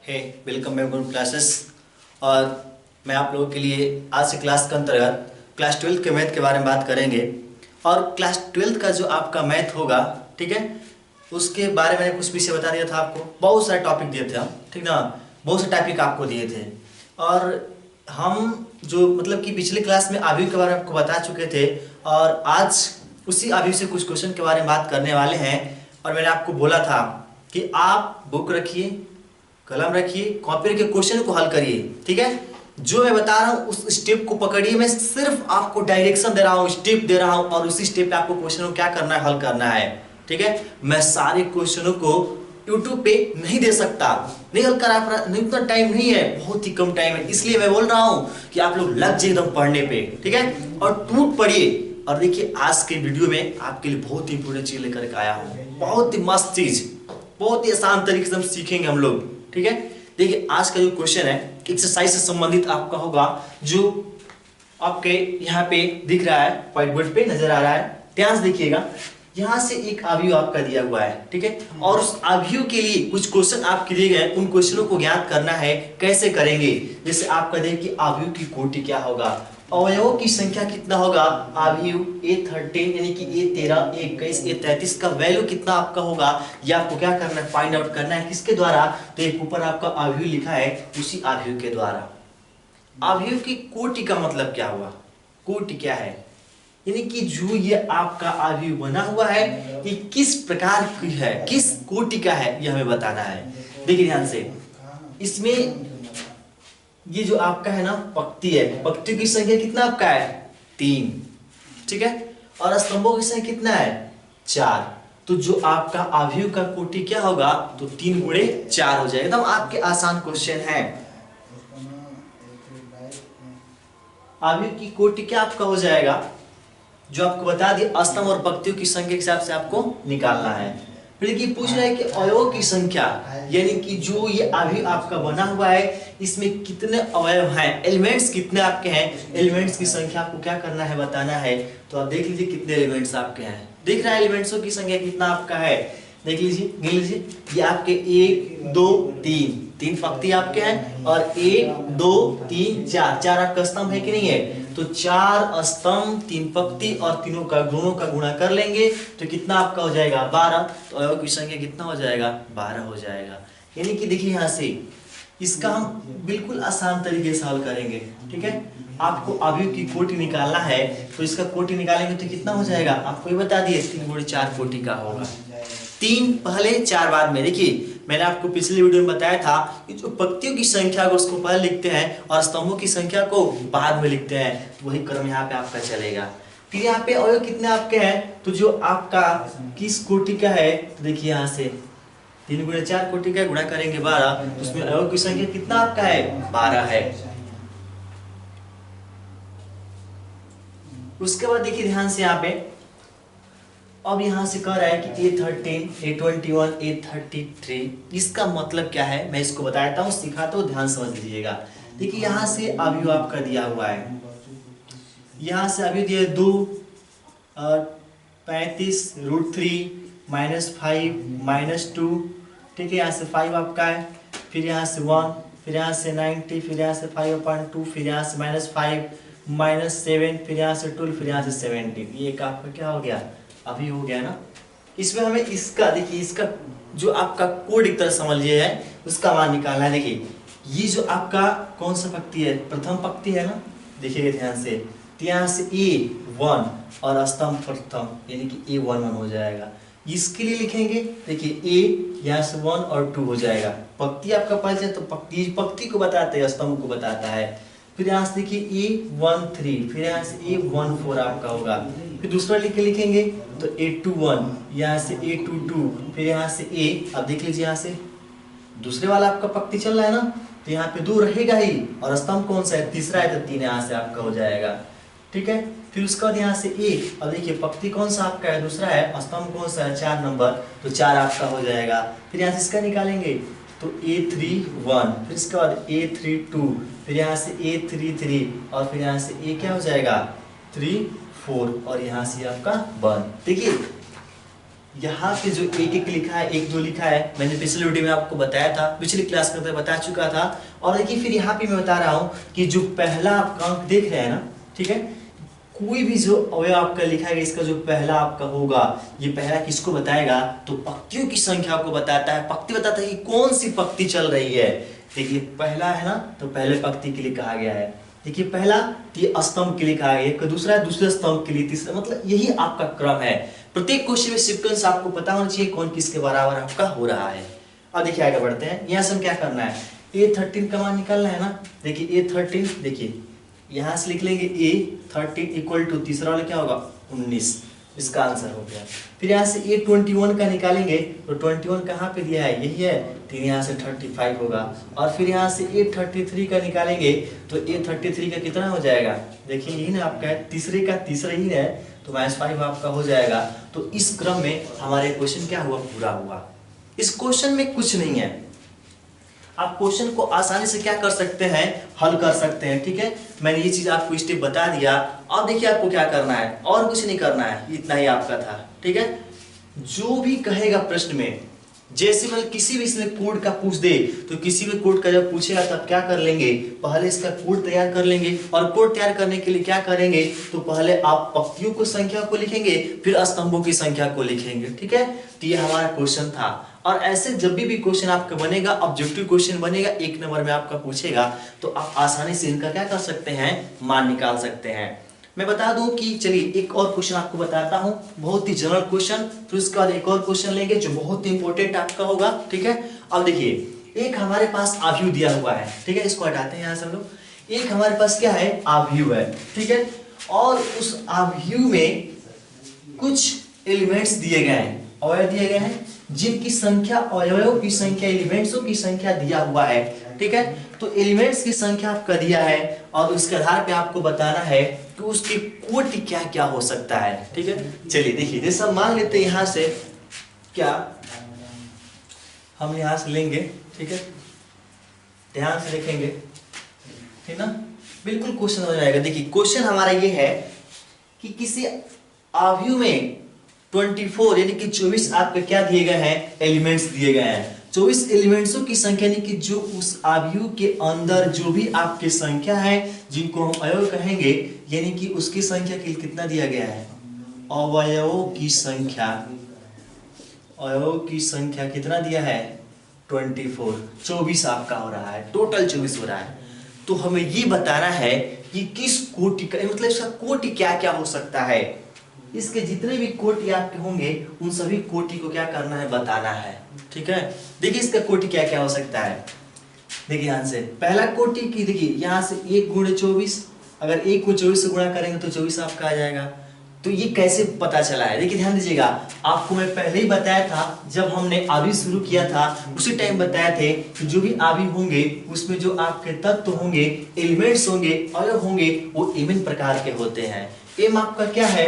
हे welcome back good classes. और मैं आप लोगों के लिए आज से क्लास के अंतर्गत क्लास 12 के मैथ के बारे में बात करेंगे। और क्लास 12 का जो आपका मैथ होगा, ठीक है, उसके बारे में मैंने कुछ विषय बता दिया था आपको। बहुत सारे टॉपिक दिए थे हम, ठीक ना, बहुत से टॉपिक आपको दिए थे। और हम जो मतलब कि पिछले क्लास में आव्यूह के बारे में आपको बता चुके थे, और आज उसी आव्यूह से कुछ क्वेश्चन के बारे में बात करने वाले हैं। और मैंने आपको बोला था कि आप बुक रखिए, कलम रखिए, कॉपी रखिए, क्वेश्चन को हल करिए, ठीक है। जो मैं बता रहा हूँ उस स्टेप को पकड़िए। मैं सिर्फ आपको डायरेक्शन दे रहा हूँ, स्टेप दे रहा हूँ, और उसी स्टेप पे आपको क्वेश्चन को क्या करना है, हल करना है, ठीक है। मैं सारे क्वेश्चनों को यूट्यूब पे नहीं दे सकता, नहीं हल करा, नहीं, उतना टाइम नहीं है, बहुत ही कम टाइम है। इसलिए मैं बोल रहा हूँ कि आप लोग लग जाइए एकदम पढ़ने पे, ठीक है, और टूट पड़िए। और देखिए आज के वीडियो में आपके लिए बहुत ही इंपोर्टेंट चीज लेकर के आया हूँ, बहुत ही मस्त चीज, बहुत ही आसान तरीके से हम सीखेंगे हम लोग, ठीक है। देखिए आज का जो क्वेश्चन है एक्सरसाइज से संबंधित आपका होगा, जो आपके यहाँ पे दिख रहा है, व्हाइट बोर्ड पे नजर आ रहा है। ध्यान से देखिएगा, यहाँ से एक आव्यूह आपका दिया हुआ है, ठीक है, और उस आव्यूह के लिए कुछ क्वेश्चन आपके दिए गए, उन क्वेश्चनों को ज्ञात करना है। कैसे करेंगे? जैसे आपका देखिए आव्यूह की कोटि क्या होगा, अवयवों की संख्या कितना होगा, आव्यूह A13 यानी कि A13, A21, A33 का वैल्यू कितना आपका होगा, ये आपको क्या करना है, फाइंड आउट करना है। किसके द्वारा? तो एक ऊपर आपका आव्यूह लिखा है, उसी आव्यूह के द्वारा। आव्यूह की कोटि का मतलब क्या हुआ? कोटि क्या है? यानी कि जो ये आपका आव्यूह बना हुआ है, ये किस प्रकार की है, किस कोटि का है, ये हमें बताना है। देखिए ध्यान से, इसमें ये जो आपका है ना पंक्ति है, पंक्ति की संख्या कितना आपका है, 3, ठीक है, और स्तंभों की संख्या कितना है, 4। तो जो आपका आव्यूह का कोटि क्या होगा, तो 3 गुणे 4 हो जाएगा। एकदम आपके आसान क्वेश्चन है। आव्यूह की कोटि क्या आपका हो जाएगा, जो आपको बता दिया, स्तंभ और पंक्तियों की संख्या के हिसाब से आपको निकालना है। फिर देखिए पूछ रहा है कि अवयवों की संख्या, यानी कि जो ये आव्यूह आपका बना हुआ है, इसमें कितने अवयव हैं, एलिमेंट्स कितने आपके हैं, एलिमेंट्स की संख्या आपको क्या करना है, बताना है। तो आप देख लीजिए कितने एलिमेंट्स आपके हैं, दिख रहा है एलिमेंट्सों की संख्या कितना आपका है, देख लीजिए, गिन लीजिए। ये आपके 1 2 3 3 पंक्ति आपके हैं, और 1 2 3 4 4 आपका स्तंभ है कि नहीं है। तो 4 स्तंभ, 3 पंक्ति, और तीनों का दोनों का गुणा कर लेंगे तो कितना आपका हो जाएगा, 12। तो अवयव की संख्या कितना हो जाएगा, 12 हो जाएगा। यानी कि देखिए यहाँ से इसका हम बिल्कुल आसान तरीके से हल करेंगे, ठीक है। आपको आव्यूह की कोटि निकालना है, तो इसका कोटि निकालेंगे तो कितना हो जाएगा, आपको ये बता दिए, 3 गुणे 4 कोटि का होगा। 3 पहले 4 बाद में। देखिए मैंने आपको पिछले वीडियो में बताया था कि जो पंक्तियों की संख्या को उसको पहले लिखते हैं और स्तंभों की संख्या को बाद में लिखते हैं, तो वही क्रम यहाँ पे आपका चलेगा। फिर यहाँ पे अवयव कितने आपके हैं, तो जो आपका किस कोटि का है, तो देखिए यहाँ से 3 गुणे 4 कोटि का गुणा करेंगे 12, उसमें अवयव की संख्या कितना आपका है, 12 है। उसके बाद देखिए ध्यान से यहाँ पे, अब यहां से कह रहा है कि A13, A21, A33, इसका मतलब क्या है, मैं इसको बताता हूँ, सिखाता हूँ, ध्यान समझ लीजिएगा। देखिए यहां से आव्यूह आपका दिया हुआ है, यहां से आव्यूह दिया 2 35√3 -5 -2, ठीक है, यहाँ से 5 आपका है, फिर यहाँ से 1, फिर यहाँ से 90, फिर यहाँ से 5/2, फिर यहाँ से -5 -7, फिर यहाँ से 12, फिर यहाँ से 17। ये एक आपका क्या हो गया, अभी हो गया ना। इसमें हमें इसका देखिए, इसका जो आपका कोड एक तरह समझ लिए है, उसका मान निकालना है। देखिए ये जो आपका कौन सा पंक्ति है, प्रथम पंक्ति है ना, देखिएगा ध्यान से, तो यहाँ से A1 और स्तंभ प्रथम यानी कि A11 हो जाएगा। इसके लिए लिखेंगे, देखिए A यहाँ से 1 और 2 हो जाएगा। पंक्ति आपका परिचय, तो पंक्ति को बताते हैं, स्तंभ को बताता है। फिर यहाँ से देखिए A13, फिर यहाँ से A14 आपका होगा। फिर दूसरा लिख के लिखेंगे तो A21, यहाँ से A22, फिर यहाँ से A, अब देख लीजिए यहाँ से दूसरे वाला आपका पंक्ति चल रहा है ना, तो यहाँ पे 2 रहेगा ही, और स्तंभ कौन सा है, तीसरा है, तो 3 यहाँ से आपका हो जाएगा, ठीक है। फिर उसके बाद यहाँ से A, अब देखिए पंक्ति कौन सा आपका है, दूसरा है, स्तंभ कौन सा है, 4 नंबर, तो 4 आपका हो जाएगा। फिर यहाँ से इसका निकालेंगे तो A31, फिर इसके बाद A32, फिर यहाँ से A33, और फिर यहाँ से A क्या हो जाएगा, 3 4, और यहाँ से आपका 1। देखिए यहाँ पे जो एक एक लिखा है, एक दो लिखा है, मैंने पिछले वीडियो में आपको बताया था, पिछली क्लास में बता चुका था। और देखिए फिर यहाँ पे मैं बता रहा हूँ कि जो पहला आपका अंक देख रहे हैं ना, ठीक है, कोई भी जो अवयव आपका लिखा है, इसका जो पहला आपका होगा, ये पहला किसको बताएगा, तो पंक्तियों की संख्या को बताता है। पंक्ति बताता है कि कौन सी पंक्ति चल रही है। देखिए पहला है ना, तो पहले पंक्ति के लिए कहा गया है। देखिए पहला ये स्तंभ के लिए कहा गया है, दूसरा दूसरे स्तंभ के लिए, तीसरा, मतलब यही आपका क्रम है। प्रत्येक क्वेश्चन में सीक्वेंस आपको पता होना चाहिए कौन किसके बराबर आपका हो रहा है। अब देखिए आगे बढ़ते हैं, यहाँ से हम क्या करना है, A13 का मान निकालना है ना। देखिए A13, देखिए यहाँ से लिख लेंगे A13 इक्वल टू तीसरा वाला क्या होगा 19, इसका आंसर हो गया। फिर यहाँ से A21 का निकालेंगे, तो 21 कहाँ पे दिया है, यही है, तो यहाँ से 35 होगा। और फिर यहाँ से A33 का निकालेंगे, तो A33 का कितना हो जाएगा, देखिए यही ना आपका है, तीसरे का तीसरा ही है, तो -5 आपका हो जाएगा। तो इस क्रम में हमारे क्वेश्चन क्या हुआ, पूरा हुआ। इस क्वेश्चन में कुछ नहीं है, आप क्वेश्चन को आसानी से क्या कर सकते हैं, हल कर सकते हैं। ठीक है, मैंने ये चीज आपको स्टेप बता दिया। अब देखिए आपको क्या करना है, और कुछ नहीं करना है, इतना ही आपका था। ठीक है, जो भी कहेगा प्रश्न में, जैसे मतलब किसी भी इसमें कोड का पूछ दे, तो किसी भी कोड का जब पूछेगा तब क्या कर लेंगे, पहले इसका कोड तैयार कर लेंगे। और कोड तैयार करने के लिए क्या करेंगे, तो पहले आप पंक्तियों को संख्या को लिखेंगे, फिर स्तंभों की संख्या को लिखेंगे। ठीक है, तो ये हमारा क्वेश्चन था। और ऐसे जब भी क्वेश्चन आपका बनेगा, ऑब्जेक्टिव क्वेश्चन बनेगा, 1 नंबर में आपका पूछेगा, तो आप आसानी से इनका क्या कर सकते हैं, मान निकाल सकते हैं। मैं बता दूं कि चलिए एक और क्वेश्चन आपको बताता हूं, बहुत ही जनरल क्वेश्चन, फिर उसके बाद एक और क्वेश्चन लेंगे जो बहुत ही इंपॉर्टेंट आपका होगा। ठीक है, अब देखिए एक हमारे पास आव्यूह दिया हुआ है। ठीक है, इसको हटाते हैं यहाँ से हम लोग। एक हमारे पास क्या है, आव्यूह है। ठीक है, और उस आव्यूह में कुछ एलिमेंट्स दिए गए हैं, अवयव दिए गए हैं, जिनकी संख्या, अवयवों की संख्या, एलिमेंट्सों की संख्या दिया हुआ है। ठीक है, तो एलिमेंट्स की संख्या आपका दिया है, और उसके आधार पे आपको बताना है कि उसकी कोटि क्या क्या हो सकता है। ठीक है, चलिए देखिए, जैसे मान लेते हैं यहाँ से, क्या हम यहाँ से लेंगे, ठीक है, ध्यान से देखेंगे, ठीक ना, बिल्कुल क्वेश्चन हो जाएगा। देखिए क्वेश्चन हमारा ये है कि किसी आव्यूह में 24 यानी कि 24 आपके क्या दिए गए हैं, एलिमेंट्स दिए गए हैं। 24 एलिमेंट्सों की संख्या, यानी कि जो उस आव्यूह के अंदर जो भी आपकी संख्या है, जिनको हम अवयव कहेंगे, यानी कि उसकी संख्या के लिए कितना दिया गया है, अवयवों की संख्या, अवयवों की संख्या कितना दिया है, 24, 24 आपका हो रहा है, टोटल 24 हो रहा है। तो हमें ये बताना है कि किस कोटि का, मतलब इसका कोटि क्या क्या हो सकता है। इसके जितने भी कोटि आपके होंगे, उन सभी कोटि को क्या करना है, बताना है। ठीक है, देखिए इसका कोटि क्या क्या हो सकता है। देखिए यहाँ से पहला कोटि की, देखिए यहाँ से 1 × 24, अगर 1 को 24 से गुणा करेंगे तो 24 आपका आ जाएगा। तो ये कैसे पता चला है, देखिए ध्यान दीजिएगा, आपको मैं पहले ही बताया था, जब हमने आव्यूह शुरू किया था उसी टाइम बताया थे कि जो भी आव्यूह होंगे उसमें जो आपके तत्व होंगे, एलिमेंट्स होंगे, अवयव होंगे, वो एम प्रकार के होते हैं। एम आपका क्या है,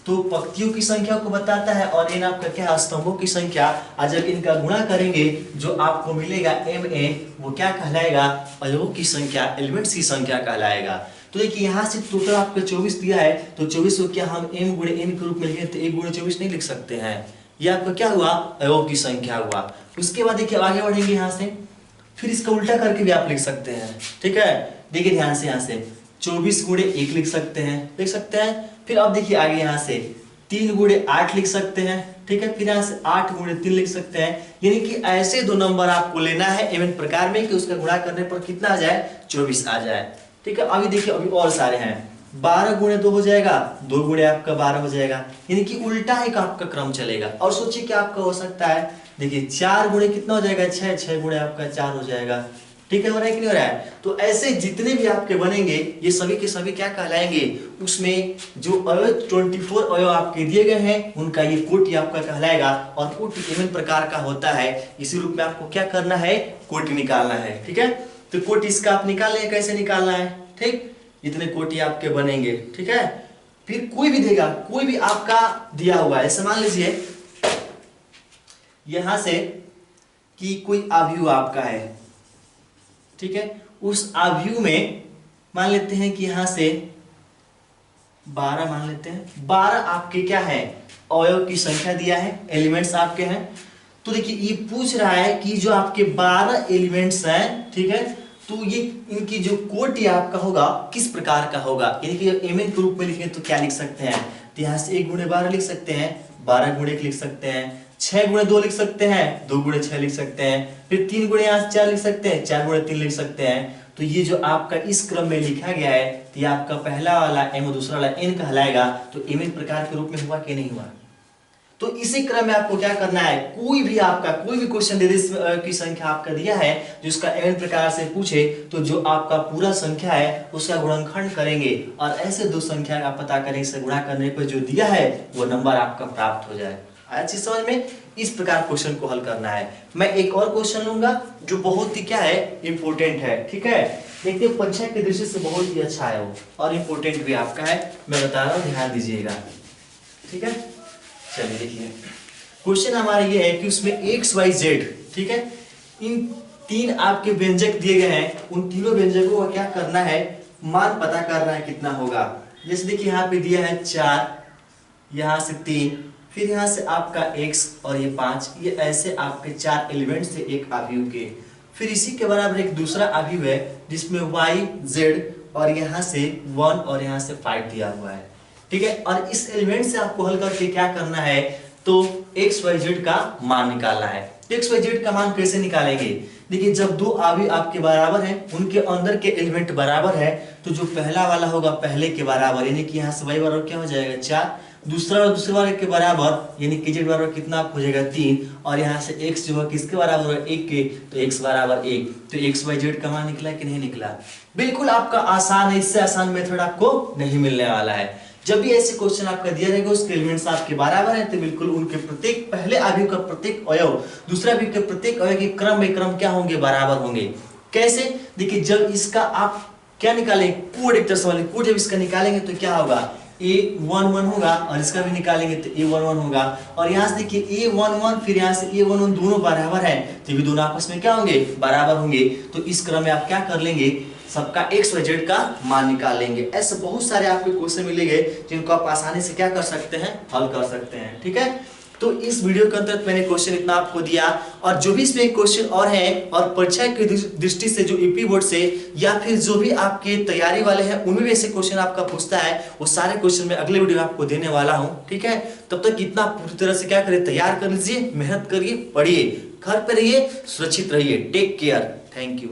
तो पंक्तियों की संख्या को बताता है, और एन आपका क्या है, स्तंभों की संख्या। और जब इनका गुणा करेंगे जो आपको मिलेगा MA, वो क्या कहलाएगा, अवयवों की संख्या, एलिमेंट्स की संख्या कहलाएगा। तो देखिए यहाँ से टोटल आपका 24 दिया है, तो 24 को क्या हम M × N के रूप में लिखें, तो 1 × 24 नहीं लिख सकते हैं, ये आपका क्या हुआ, अवयवों की संख्या हुआ। उसके बाद देखिए आगे बढ़ेंगे यहाँ से, फिर इसका उल्टा करके भी आप लिख सकते हैं। ठीक है, देखिए ध्यान से, यहाँ से 24 × 1 लिख सकते हैं, लिख सकते हैं। फिर अब देखिए आगे यहाँ से 3 × 8 लिख सकते हैं। ठीक है, फिर यहाँ से 8 × 3 लिख सकते हैं। यानी कि ऐसे दो नंबर आपको लेना है एवं प्रकार में कि उसका गुणा करने पर कितना आ जाए, 24 आ जाए। ठीक है, अभी देखिए अभी और सारे हैं, 12 × 2 हो जाएगा, 2 × आपका 12 हो जाएगा, यानी कि उल्टा एक आपका क्रम चलेगा। और सोचिए क्या आपका हो सकता है, देखिए 4 × कितना हो जाएगा, 6, 6 × आपका 4 हो जाएगा। ठीक है, हो रहा है कि नहीं हो रहा है। तो ऐसे जितने भी आपके बनेंगे, ये सभी के सभी क्या कहलाएंगे, उसमें जो अवयव 24 अवयव आपके दिए गए हैं, उनका ये कोटि आपका कहलाएगा। और कोटि एवं प्रकार का होता है, इसी रूप में आपको क्या करना है, कोटि निकालना है। ठीक है, तो कोटि इसका आप निकाल लें, कैसे निकालना है। ठीक, इतने कोटि आपके बनेंगे। ठीक है, फिर कोई भी देगा, कोई भी आपका दिया हुआ है, ऐसे मान लीजिए यहां से कि कोई आव्यूह आपका है। ठीक है, उस आव्यूह में मान लेते हैं कि यहां से 12 मान लेते हैं। 12 आपके क्या है, अवयव की संख्या दिया है, एलिमेंट्स आपके हैं। तो देखिए ये पूछ रहा है कि जो आपके 12 एलिमेंट्स हैं, ठीक है, तो ये इनकी जो कोटि आपका होगा किस प्रकार का होगा, यानी कि एमएन के रूप में लिखें तो क्या लिख सकते हैं, तो यहाँ से 1 गुणे 12 लिख सकते हैं, 12 गुणे 1 लिख सकते हैं, 6 गुणे 2 लिख सकते हैं, 2 गुणे 6 लिख सकते हैं, फिर 3 गुणे यहाँ से 4 लिख सकते हैं, 4 गुणे 3 लिख सकते हैं। तो ये जो आपका इस क्रम में लिखा गया है, तो ये आपका पहला वाला एम और दूसरा वाला एन कहलाएगा। तो एमएन प्रकार के रूप में हुआ कि नहीं हुआ। तो इसी क्रम में आपको क्या करना है, कोई भी क्वेश्चन दे दे की संख्या आपका दिया है जिसका एन प्रकार से पूछे, तो जो आपका पूरा संख्या है उसका गुणनखंड करेंगे और ऐसे दो संख्या का पता करेंगे, इसे गुणा करने पर जो दिया है वो नंबर आपका प्राप्त हो जाए। आया चीज समझ में। इस प्रकार क्वेश्चन को हल करना है। मैं एक और क्वेश्चन लूंगा जो बहुत ही क्या है, इंपोर्टेंट है, ठीक है। देखते हैं परीक्षा की दृष्टि से बहुत ही अच्छा है वो, और इंपोर्टेंट भी आपका है, मैं बता रहा हूँ, ध्यान दीजिएगा, ठीक है। चलिए देखिए क्वेश्चन हमारा ये है कि उसमें एक्स वाई जेड, ठीक है, इन 3 आपके व्यंजक दिए गए हैं, उन तीनों व्यंजकों का क्या करना है, मान पता करना है कितना होगा। जैसे देखिए यहाँ पे दिया है 4, यहाँ से 3, फिर यहाँ से आपका x और ये 5, ये ऐसे आपके 4 एलिमेंट से एक अवयव के, फिर इसी के बराबर एक दूसरा अवयव है जिसमें y z और यहाँ से 1 और यहाँ से 5 दिया हुआ है, ठीक है। और इस एलिमेंट से आपको हल करके क्या करना है, तो x y z का मान निकालना है। x y z का मान कैसे निकालेंगे, देखिए जब दो अवयव आपके बराबर हैं, उनके अंदर के एलिमेंट बराबर है, तो जो पहला वाला होगा पहले के बराबर, यानी कि यहाँ से y बराबर क्या हो जाएगा 4, दूसरा और दूसरे वाले के बराबर यानी कि z बराबर कितना हो जाएगा 3, और यहाँ से x जो है किसके बराबर है 1 के, तो x बराबर 1। तो x y z का मान निकला कि नहीं निकला। बिल्कुल आपका आसान है, इससे आसान मेथड आपको नहीं मिलने वाला है। जब भी ऐसे क्वेश्चन आपका दिया रहेगा उसके एलिमेंट्स आपके बराबर हैं, तो बिल्कुल उनके प्रत्येक पहले अवयव का प्रत्येक अवयव दूसरा अवयव के प्रत्येक अवयव के क्रम में क्रम क्या होंगे, बराबर होंगे। कैसे, देखिए जब इसका आप क्या निकालेंगे, कोड एक तरह से वाले कोड जब इसका निकालेंगे तो क्या होगा, A11 होगा, और इसका भी निकालेंगे तो A11 होगा। और यहाँ से देखिए A11 फिर यहाँ से A11 दोनों बराबर हैं, तो भी दोनों आपस में क्या होंगे, बराबर होंगे। तो इस क्रम में आप क्या कर लेंगे, सबका x y z का मान निकाल लेंगे। ऐसे बहुत सारे आपको क्वेश्चन मिलेंगे जिनको आप आसानी से क्या कर सकते हैं, हल कर सकते हैं, ठीक है। तो इस वीडियो के अंतर्गत मैंने क्वेश्चन इतना आपको दिया, और जो भी इसमें क्वेश्चन और हैं और परीक्षा की दृष्टि से जो यूपी बोर्ड से या फिर जो भी आपके तैयारी वाले हैं उनमें भी ऐसे क्वेश्चन आपका पूछता है, वो सारे क्वेश्चन मैं अगले वीडियो में आपको देने वाला हूं, ठीक है। तब तक इतना पूरी तरह से क्या करें, तैयार कर लीजिए, मेहनत करिए, पढ़िए, घर पे रहिए, सुरक्षित रहिए। Take care, thank you.